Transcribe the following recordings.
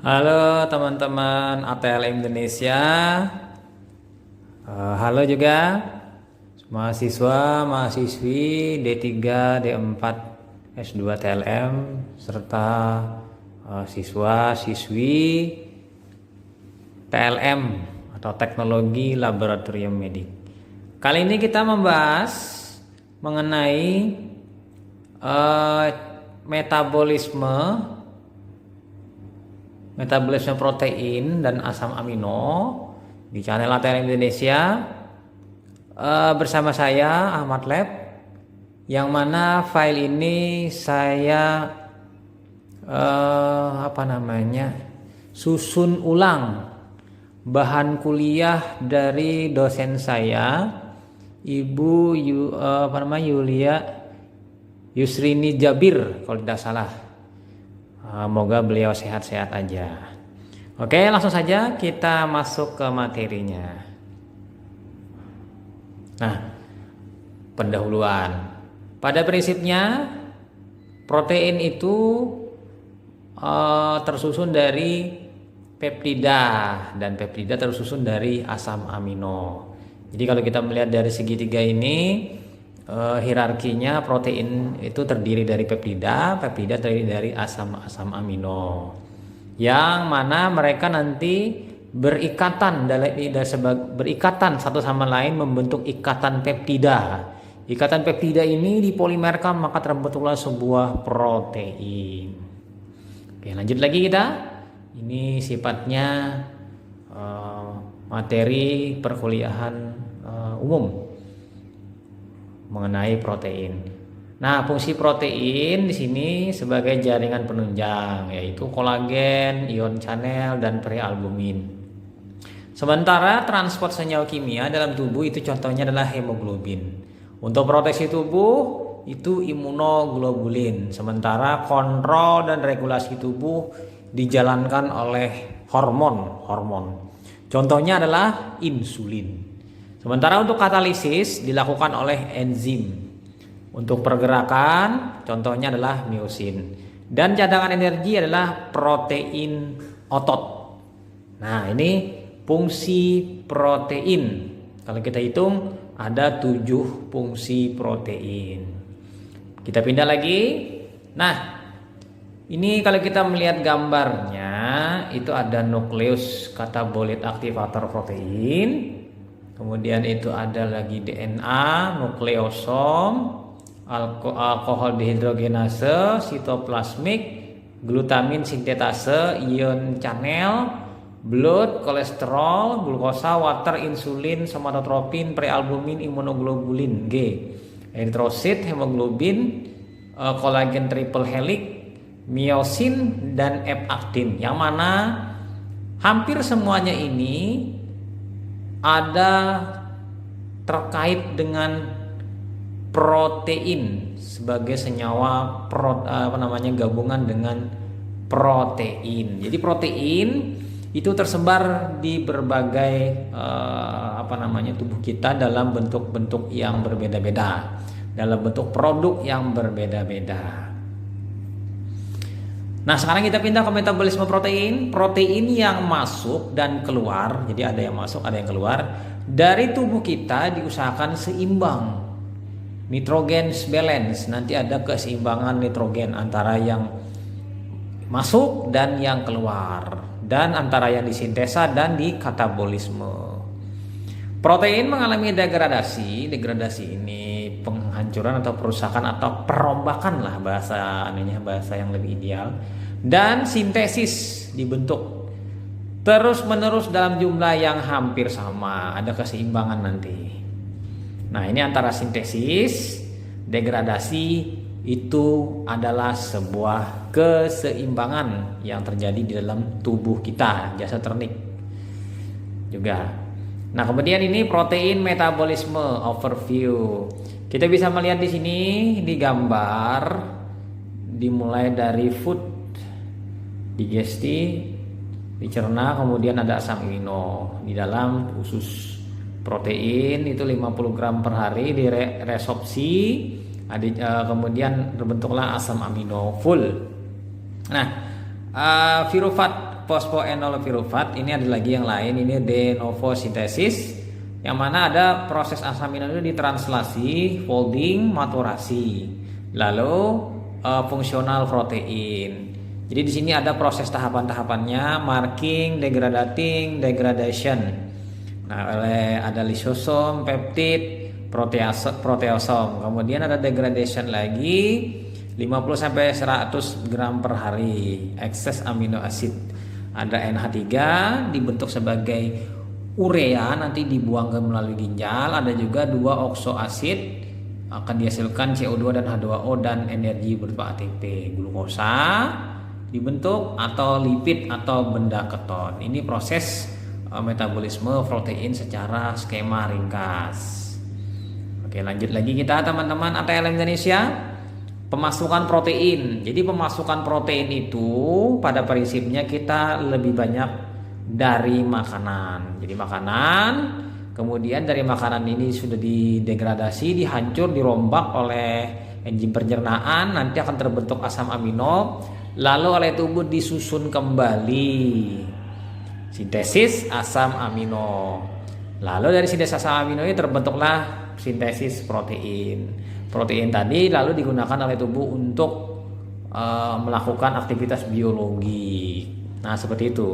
Halo teman-teman ATL Indonesia. Halo juga mahasiswa, mahasiswi D3, D4, S2 TLM serta siswa, siswi TLM atau Teknologi Laboratorium Medik. Kali ini kita membahas mengenai metabolisme protein dan asam amino di channel ATL Indonesia bersama saya Ahmad Lab, yang mana file ini saya susun ulang bahan kuliah dari dosen saya, Ibu Yulia Yusrini Jabir kalau tidak salah. Semoga beliau sehat-sehat aja. Oke, langsung saja kita masuk ke materinya. Nah, pendahuluan. Pada prinsipnya protein itu tersusun dari peptida, dan peptida tersusun dari asam amino. Jadi kalau kita melihat dari segitiga ini, hierarkinya protein itu terdiri dari peptida terdiri dari asam amino, yang mana mereka nanti berikatan satu sama lain membentuk ikatan peptida. Ikatan peptida ini dipolimerkan maka terbentuklah sebuah protein. Oke, lanjut lagi kita. Ini sifatnya materi perkuliahan umum mengenai protein. Nah, fungsi protein di sini sebagai jaringan penunjang, yaitu kolagen, ion channel, dan prealbumin. Sementara transport senyawa kimia dalam tubuh itu contohnya adalah hemoglobin. Untuk proteksi tubuh itu imunoglobulin. Sementara kontrol dan regulasi tubuh dijalankan oleh hormon. Contohnya adalah insulin. Sementara untuk katalisis dilakukan oleh enzim. Untuk pergerakan contohnya adalah miosin. Dan cadangan energi adalah protein otot. Nah, ini fungsi protein. Kalau kita hitung ada 7 fungsi protein. Kita pindah lagi. Nah, ini kalau kita melihat gambarnya itu ada nukleus katabolit aktivator protein. Kemudian itu ada lagi DNA, nukleosom, alkohol dehidrogenase, sitoplasmik, glutamin sintetase, ion channel, blood, kolesterol, glukosa, water, insulin, somatotropin, prealbumin, imunoglobulin G, eritrosit, hemoglobin, kolagen triple helix, miosin, dan F-aktin, yang mana hampir semuanya ini ada terkait dengan protein sebagai senyawa gabungan dengan protein. Jadi protein itu tersebar di berbagai tubuh kita dalam bentuk-bentuk yang berbeda-beda, dalam bentuk produk yang berbeda-beda. Nah, sekarang kita pindah ke metabolisme protein. Protein yang masuk dan keluar, jadi ada yang masuk, ada yang keluar dari tubuh kita diusahakan seimbang. Nitrogen balance, nanti ada keseimbangan nitrogen antara yang masuk dan yang keluar, dan antara yang disintesa dan di katabolisme. Protein mengalami degradasi ini penghancuran atau perusakan atau perombakan lah bahasa yang lebih ideal, dan sintesis dibentuk terus menerus dalam jumlah yang hampir sama, ada keseimbangan nanti. Nah, ini antara sintesis, degradasi itu adalah sebuah keseimbangan yang terjadi di dalam tubuh kita, jasa ternik juga. Nah, kemudian ini protein metabolisme overview. Kita bisa melihat di sini di gambar, dimulai dari food, digesti, dicerna, kemudian ada asam amino. Di dalam usus protein itu 50 gram per hari diresorpsi, kemudian terbentuklah asam amino full. Nah, Pirufat, fosfoenol pirufat, ini ada lagi yang lain, ini de novo sintesis, yang mana ada proses asam amino itu ditranslasi, folding, maturasi, lalu fungsional protein. Jadi di sini ada proses tahapan-tahapannya, marking, degradating, degradation. Nah, ada lisosom, peptid, proteosom. Kemudian ada degradation lagi 50-100 gram per hari. Ekses amino acid. Ada NH3 dibentuk sebagai urea, nanti dibuang ke melalui ginjal. Ada juga 2 oksoasid, akan dihasilkan CO2 dan H2O dan energi berupa ATP. Glukosa dibentuk atau lipid atau benda keton. Ini proses metabolisme protein secara skema ringkas. Oke, lanjut lagi kita teman-teman ATL Indonesia. Pemasukan protein. Jadi pemasukan protein itu pada prinsipnya kita lebih banyak dari makanan. Jadi makanan, kemudian dari makanan ini sudah didegradasi, dihancur, dirombak oleh enzim pencernaan, nanti akan terbentuk asam amino, lalu oleh tubuh disusun kembali, sintesis asam amino. Lalu dari sintesis asam amino ini terbentuklah sintesis protein. Protein tadi lalu digunakan oleh tubuh untuk melakukan aktivitas biologi. Nah, seperti itu.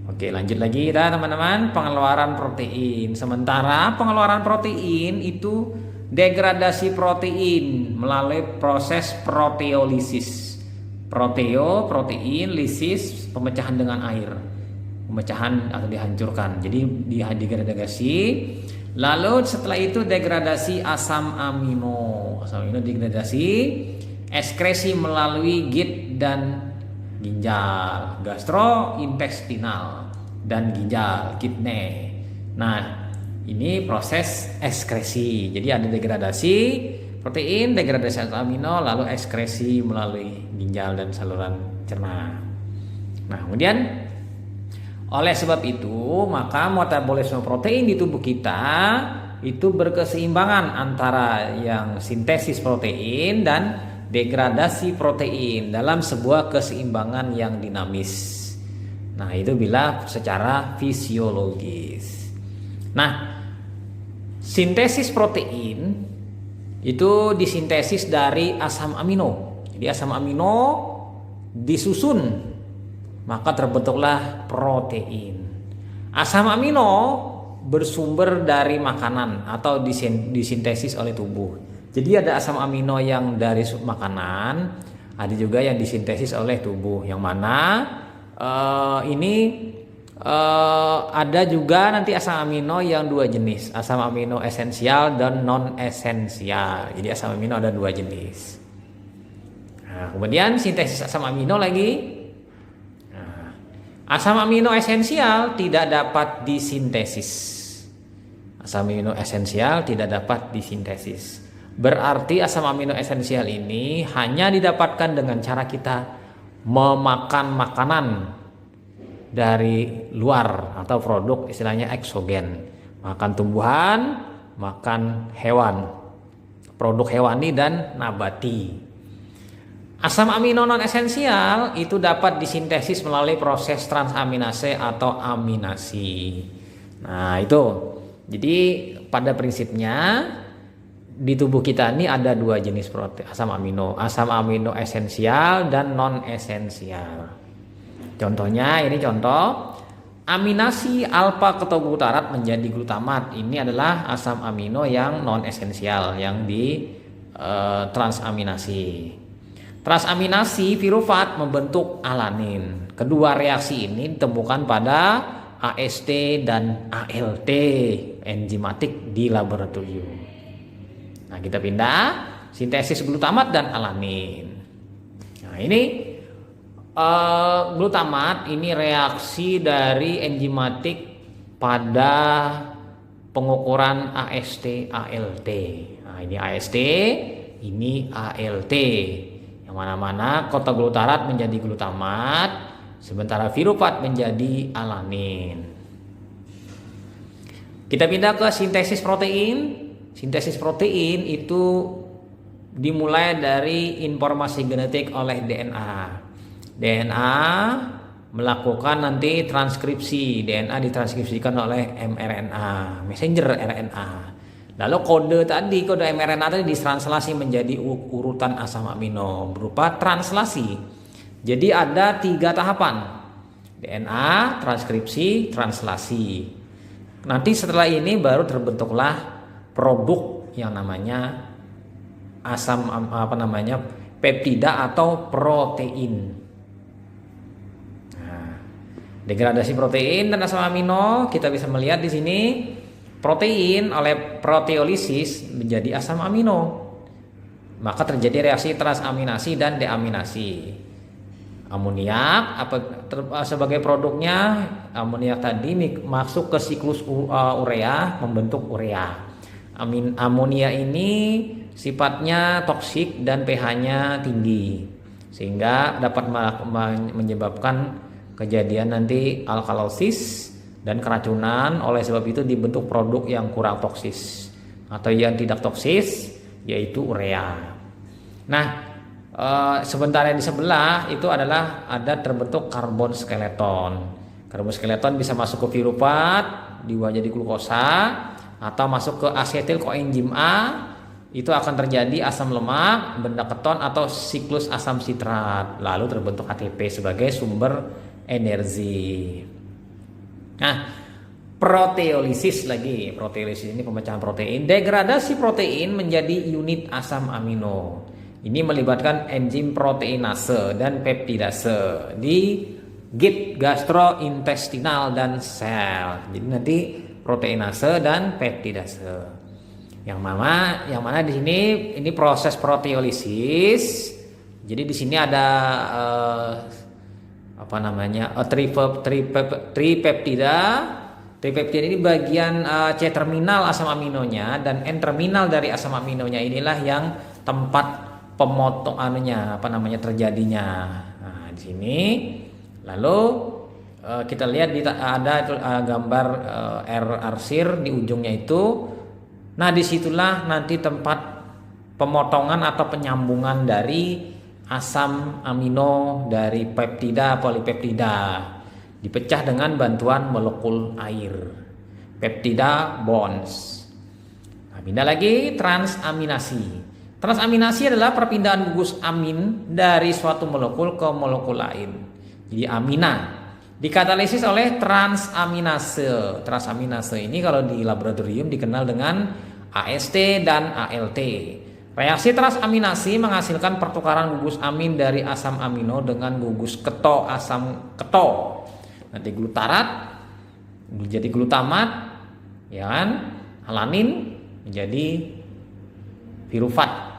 Oke, lanjut lagi kita teman-teman, pengeluaran protein. Sementara pengeluaran protein itu degradasi protein melalui proses proteolisis. Protein, lisis, pemecahan dengan air. Pemecahan atau dihancurkan. Jadi degradasi. Lalu setelah itu degradasi asam amino. Asam amino degradasi, ekskresi melalui GIT dan ginjal, gastrointestinal dan ginjal, kidney. Nah, ini proses ekskresi. Jadi ada degradasi protein, degradasi asam amino, lalu ekskresi melalui ginjal dan saluran cerna. Nah, kemudian oleh sebab itu, maka metabolisme protein di tubuh kita itu berkeseimbangan antara yang sintesis protein dan degradasi protein dalam sebuah keseimbangan yang dinamis. Nah, itu bila secara fisiologis. Nah, sintesis protein itu disintesis dari asam amino. Jadi asam amino disusun, maka terbentuklah protein. Asam amino bersumber dari makanan atau disintesis oleh tubuh. Jadi ada asam amino yang dari makanan, ada juga yang disintesis oleh tubuh. Yang mana ada juga nanti asam amino yang 2 jenis, asam amino esensial dan non esensial. Jadi asam amino ada 2 jenis. Nah, kemudian sintesis asam amino lagi. Asam amino esensial tidak dapat disintesis. Asam amino esensial tidak dapat disintesis. Berarti asam amino esensial ini hanya didapatkan dengan cara kita memakan makanan dari luar atau produk istilahnya eksogen. Makan tumbuhan, makan hewan, produk hewani dan nabati. Asam amino non esensial itu dapat disintesis melalui proses transaminase atau aminasi. Nah, itu. Jadi pada prinsipnya di tubuh kita ini ada 2 jenis asam amino esensial dan non esensial. Contohnya ini contoh aminasi alfa ketoglutarate menjadi glutamat. Ini adalah asam amino yang non esensial yang di transaminasi. Transaminasi pirufat membentuk alanin. Kedua reaksi ini ditemukan pada AST dan ALT enzimatik di laboratorium. Nah, kita pindah sintesis glutamat dan alanin. Nah, ini glutamat ini reaksi dari enzimatik pada pengukuran AST ALT. Nah, ini AST, ini ALT. Yang mana-mana kota-glutarat menjadi glutamat, sementara pirufat menjadi alanin. Kita pindah ke sintesis protein. Sintesis protein itu dimulai dari informasi genetik oleh DNA. DNA melakukan nanti transkripsi. DNA ditranskripsikan oleh mRNA, messenger RNA. Lalu kode mRNA tadi ditranslasi menjadi urutan asam amino berupa translasi. Jadi ada 3 tahapan: DNA, transkripsi, translasi. Nanti setelah ini baru terbentuklah produk yang namanya peptida atau protein. Degradasi protein dan asam amino, kita bisa melihat di sini protein oleh proteolisis menjadi asam amino. Maka terjadi reaksi transaminasi dan deaminasi. Amoniak sebagai produknya, amoniak tadi masuk ke siklus urea membentuk urea. Amonia ini sifatnya toksik dan pH-nya tinggi sehingga dapat menyebabkan kejadian nanti alkalosis dan keracunan. Oleh sebab itu dibentuk produk yang kurang toksis atau yang tidak toksis, yaitu urea. Nah, sebentar di sebelah itu adalah ada terbentuk karbon skeleton. Karbon skeleton bisa masuk ke piruvat diubah jadi glukosa atau masuk ke asetil koenzim A. Itu akan terjadi asam lemak, benda keton atau siklus asam sitrat. Lalu terbentuk ATP sebagai sumber energi. Nah, proteolisis lagi. Proteolisis ini pemecahan protein. Degradasi protein menjadi unit asam amino. Ini melibatkan enzim proteinase dan peptidase di git gastrointestinal dan sel. Jadi nanti proteinase dan peptidase. Yang mana di sini ini proses proteolisis. Jadi di sini ada tripeptida. Tripeptida ini bagian C terminal asam aminonya, dan N terminal dari asam aminonya inilah yang tempat terjadinya. Nah, di sini lalu kita lihat ada gambar R-arsir di ujungnya itu. Nah, disitulah nanti tempat pemotongan atau penyambungan dari asam amino dari peptida polipeptida, dipecah dengan bantuan molekul air, peptida bonds. Nah, pindah lagi transaminasi. Transaminasi adalah perpindahan gugus amin dari suatu molekul ke molekul lain. Jadi amina dikatalisis oleh transaminase. Transaminase ini kalau di laboratorium dikenal dengan AST dan ALT. Reaksi transaminasi menghasilkan pertukaran gugus amin dari asam amino dengan gugus keto asam keto. Nanti glutarat menjadi glutamat, ya kan? Alanin menjadi pirufat.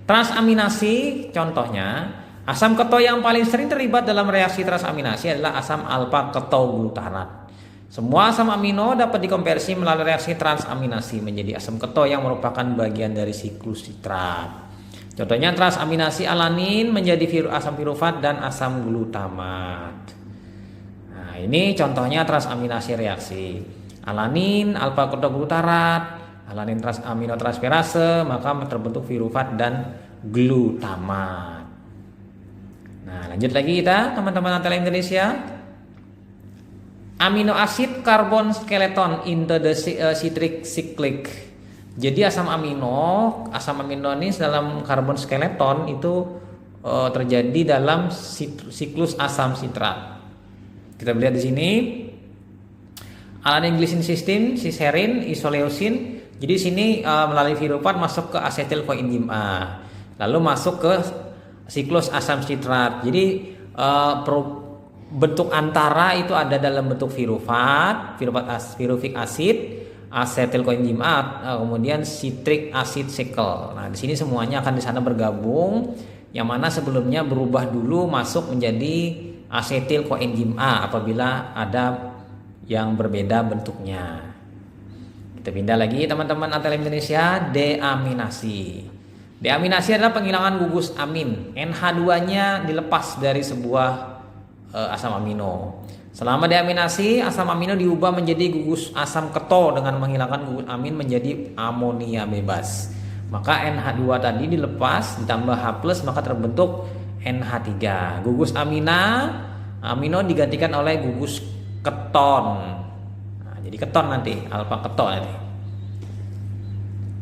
Transaminasi contohnya, asam keto yang paling sering terlibat dalam reaksi transaminasi adalah asam alfa ketoglutarat. Semua asam amino dapat dikonversi melalui reaksi transaminasi menjadi asam keto yang merupakan bagian dari siklus sitrat. Contohnya transaminasi alanin menjadi asam pirufat dan asam glutamat. Nah, ini contohnya transaminasi reaksi. Alanin alfa ketoglutarat, alanin aminotransferase, maka terbentuk pirufat dan glutamat. Nah, lanjut lagi kita teman-teman Antela Indonesia. Amino acid carbon skeleton in the citric cyclic. Jadi asam amino ini dalam karbon skeleton itu terjadi dalam siklus asam sitrat. Kita lihat di sini. Alanin glycine cysteine, siserin, isoleucin. Jadi sini melalui pirufat masuk ke asetil koenzim A. Lalu masuk ke siklus asam sitrat. Jadi bentuk antara itu ada dalam bentuk piruvic acid, asetil koenzim A, kemudian citric acid cycle. Nah, di sini semuanya akan di sana bergabung, yang mana sebelumnya berubah dulu masuk menjadi asetil koenzim A apabila ada yang berbeda bentuknya. Kita pindah lagi teman-teman Antela Indonesia. Deaminasi. Deaminasi adalah penghilangan gugus amin. NH2-nya dilepas dari sebuah asam amino. Selama deaminasi, asam amino diubah menjadi gugus asam keto dengan menghilangkan gugus amin menjadi amonia bebas. Maka NH2 tadi dilepas ditambah H+, maka terbentuk NH3. Gugus amino digantikan oleh gugus keton. Nah, jadi keton nanti, alfa keton nanti.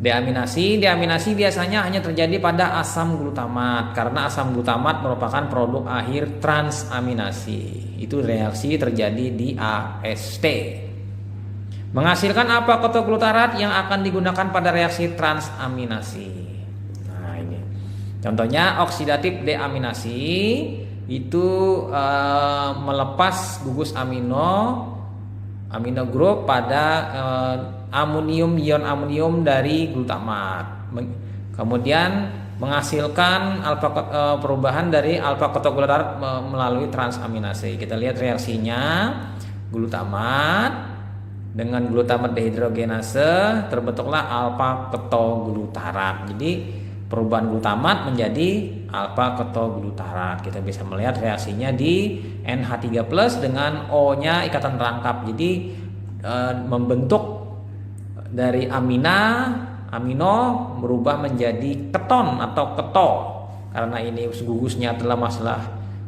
Deaminasi biasanya hanya terjadi pada asam glutamat karena asam glutamat merupakan produk akhir transaminasi. Itu reaksi terjadi di AST. Menghasilkan alfa ketoglutarat yang akan digunakan pada reaksi transaminasi. Nah, ini. Contohnya oksidatif deaminasi itu melepas gugus amino group pada ion amonium dari glutamat. Kemudian menghasilkan perubahan dari alfa ketoglutarat melalui transaminase. Kita lihat reaksinya, glutamat dengan glutamat dehidrogenase terbentuklah alfa ketoglutarat. Jadi perubahan glutamat menjadi alfa ketoglutarat. Kita bisa melihat reaksinya di NH3+ dengan O-nya ikatan rangkap. Jadi membentuk dari amino berubah menjadi keton atau keto. Karena ini gugusnya adalah masalah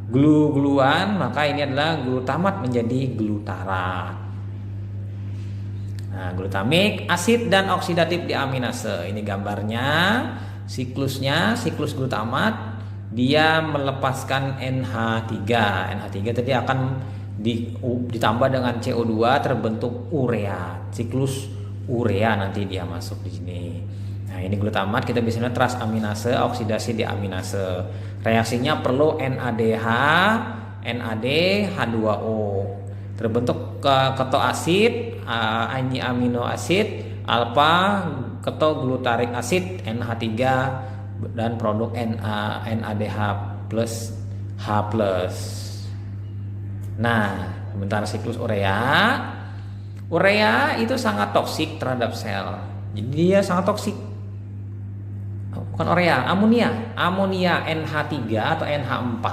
glu-gluan, maka ini adalah glutamat menjadi glutarat. Nah, glutamik, asid dan oksidatif deaminase. Ini gambarnya, siklusnya, siklus glutamat. Dia melepaskan NH3. NH3 tadi akan ditambah dengan CO2 terbentuk urea. Siklus urea nanti dia masuk di sini. Nah, ini glutamat kita bisa lihat transaminase, oksidasi deaminase. Reaksinya perlu NADH, NAD, H2O. Terbentuk ketoasid, amino asid, alfa ketoglutarik asid, NH3 dan produk NADH plus H+. Nah, sebentar siklus urea. Urea itu sangat toksik terhadap sel. Jadi dia sangat toksik. Bukan urea, amonia NH3 atau NH4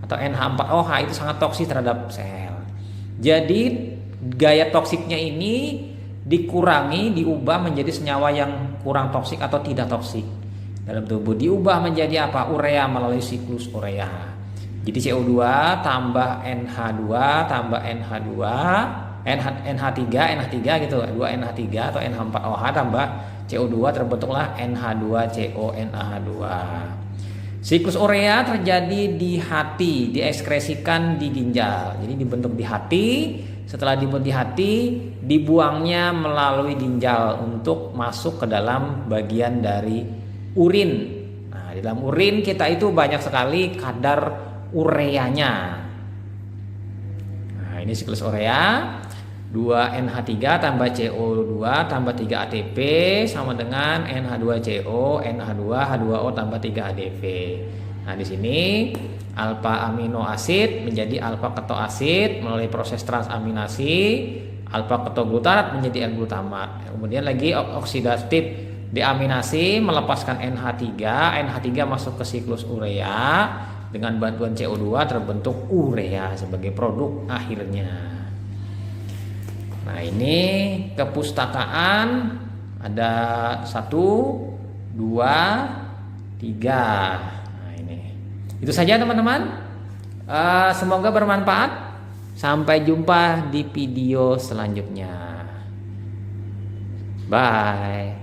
atau NH4OH itu sangat toksik terhadap sel. Jadi gaya toksiknya ini dikurangi, diubah menjadi senyawa yang kurang toksik atau tidak toksik dalam tubuh. Diubah menjadi apa? Urea melalui siklus urea. Jadi CO2 tambah NH2 tambah NH3 gitu, 2NH3 atau NH4OH tambah CO2 terbentuklah NH2CO NH2. Siklus urea terjadi di hati, diekskresikan di ginjal. Jadi dibentuk di hati, setelah dibentuk di hati, dibuangnya melalui ginjal untuk masuk ke dalam bagian dari urin. Nah, di dalam urin kita itu banyak sekali kadar ureanya. Nah, ini siklus urea. 2NH3 tambah CO2 tambah 3 ATP sama dengan NH2CO, NH2, H2O tambah 3 ADP. Nah, di sini alfa amino asid menjadi alfa ketoasid melalui proses transaminasi, alfa ketoglutarat menjadi N-glutamat. Kemudian lagi oksidatif deaminasi melepaskan NH3, NH3 masuk ke siklus urea, dengan bantuan CO2 terbentuk urea sebagai produk akhirnya. Nah, ini kepustakaan ada 1, 2, 3. Nah, ini. Itu saja teman-teman. Semoga bermanfaat. Sampai jumpa di video selanjutnya. Bye.